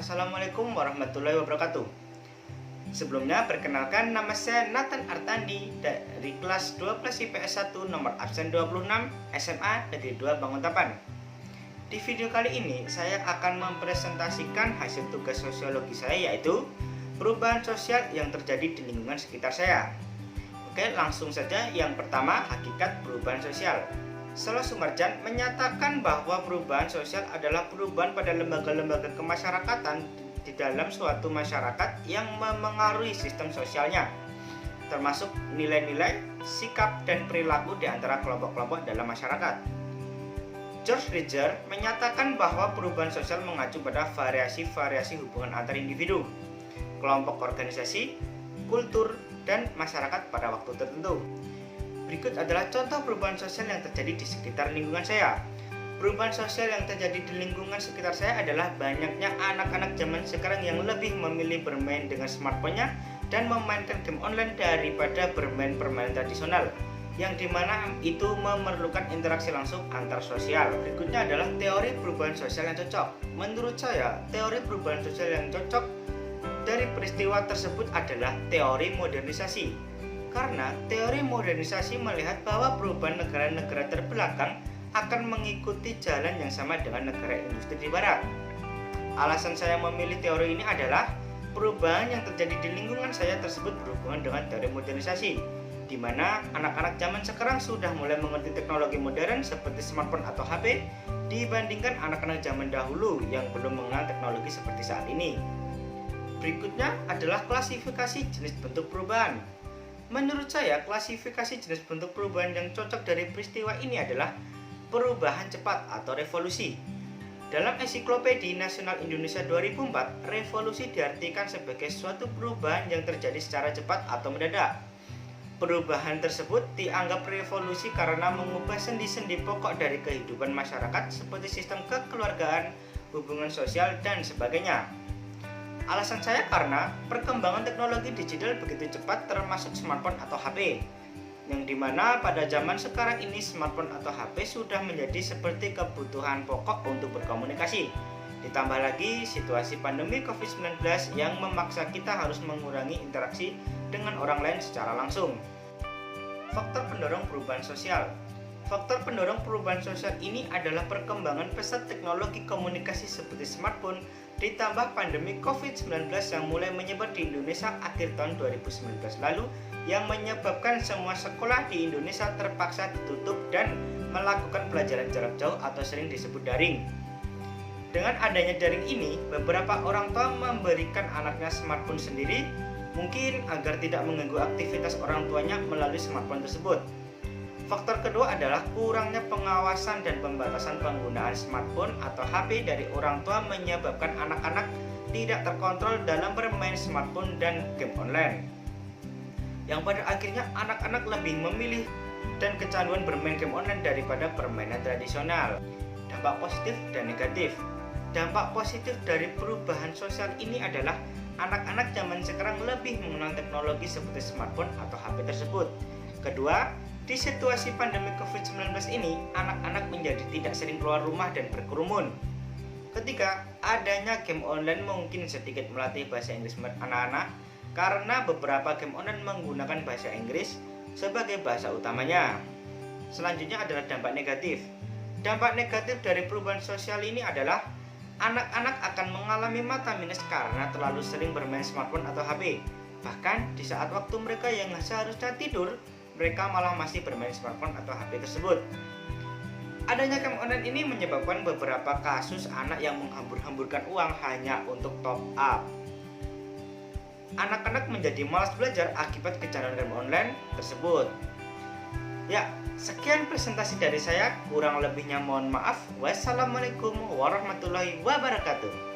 Assalamualaikum warahmatullahi wabarakatuh. Sebelumnya perkenalkan, nama saya Nathan Artandi dari kelas 12 IPS 1 nomor absen 26 SMA Negeri 2 Banguntapan. Di video kali ini saya akan mempresentasikan hasil tugas sosiologi saya, yaitu perubahan sosial yang terjadi di lingkungan sekitar saya. Oke, langsung saja. Yang pertama, hakikat perubahan sosial. Selo Sumarjan menyatakan bahwa perubahan sosial adalah perubahan pada lembaga-lembaga kemasyarakatan di dalam suatu masyarakat yang memengaruhi sistem sosialnya, termasuk nilai-nilai, sikap, dan perilaku di antara kelompok-kelompok dalam masyarakat. George Ridger menyatakan bahwa perubahan sosial mengacu pada variasi-variasi hubungan antar individu, kelompok organisasi, kultur, dan masyarakat pada waktu tertentu. Berikut adalah contoh perubahan sosial yang terjadi di sekitar lingkungan saya. Perubahan sosial yang terjadi di lingkungan sekitar saya adalah banyaknya anak-anak zaman sekarang yang lebih memilih bermain dengan smartphone-nya dan memainkan game online daripada bermain permainan tradisional, yang dimana itu memerlukan interaksi langsung antar sosial. Berikutnya adalah teori perubahan sosial yang cocok. Menurut saya, teori perubahan sosial yang cocok dari peristiwa tersebut adalah teori modernisasi. Karena teori modernisasi melihat bahwa perubahan negara-negara terbelakang akan mengikuti jalan yang sama dengan negara industri di barat. Alasan saya memilih teori ini adalah perubahan yang terjadi di lingkungan saya tersebut berhubungan dengan teori modernisasi, di mana anak-anak zaman sekarang sudah mulai mengerti teknologi modern seperti smartphone atau HP dibandingkan anak-anak zaman dahulu yang belum mengenal teknologi seperti saat ini. Berikutnya adalah klasifikasi jenis bentuk perubahan. Menurut saya, klasifikasi jenis bentuk perubahan yang cocok dari peristiwa ini adalah perubahan cepat atau revolusi. Dalam Ensiklopedia Nasional Indonesia 2004, revolusi diartikan sebagai suatu perubahan yang terjadi secara cepat atau mendadak. Perubahan tersebut dianggap revolusi karena mengubah sendi-sendi pokok dari kehidupan masyarakat seperti sistem kekeluargaan, hubungan sosial, dan sebagainya. Alasan saya karena perkembangan teknologi digital begitu cepat, termasuk smartphone atau HP, yang dimana pada zaman sekarang ini smartphone atau HP sudah menjadi seperti kebutuhan pokok untuk berkomunikasi. Ditambah lagi situasi pandemi COVID-19 yang memaksa kita harus mengurangi interaksi dengan orang lain secara langsung. Faktor pendorong perubahan sosial. Faktor pendorong perubahan sosial ini adalah perkembangan pesat teknologi komunikasi seperti smartphone ditambah pandemi COVID-19 yang mulai menyebar di Indonesia akhir tahun 2019 lalu, yang menyebabkan semua sekolah di Indonesia terpaksa ditutup dan melakukan pelajaran jarak jauh atau sering disebut daring. Dengan adanya daring ini, beberapa orang tua memberikan anaknya smartphone sendiri, mungkin agar tidak mengganggu aktivitas orang tuanya melalui smartphone tersebut. Faktor kedua adalah kurangnya pengawasan dan pembatasan penggunaan smartphone atau HP dari orang tua menyebabkan anak-anak tidak terkontrol dalam bermain smartphone dan game online, yang pada akhirnya anak-anak lebih memilih dan kecanduan bermain game online daripada permainan tradisional. Dampak positif dan negatif. Dampak positif dari perubahan sosial ini adalah anak-anak zaman sekarang lebih mengenal teknologi seperti smartphone atau HP tersebut. Kedua, di situasi pandemi COVID-19 ini, anak-anak menjadi tidak sering keluar rumah dan berkerumun. Ketiga, adanya game online mungkin sedikit melatih bahasa Inggris anak-anak, karena beberapa game online menggunakan bahasa Inggris sebagai bahasa utamanya. Selanjutnya adalah dampak negatif. Dampak negatif dari perubahan sosial ini adalah anak-anak akan mengalami mata minus karena terlalu sering bermain smartphone atau HP. Bahkan di saat waktu mereka yang seharusnya tidur, mereka malah masih bermain smartphone atau HP tersebut. Adanya game online ini menyebabkan beberapa kasus anak yang menghambur-hamburkan uang hanya untuk top up. Anak-anak menjadi malas belajar akibat kecanduan game online tersebut. Ya, sekian presentasi dari saya, kurang lebihnya mohon maaf. Wassalamualaikum warahmatullahi wabarakatuh.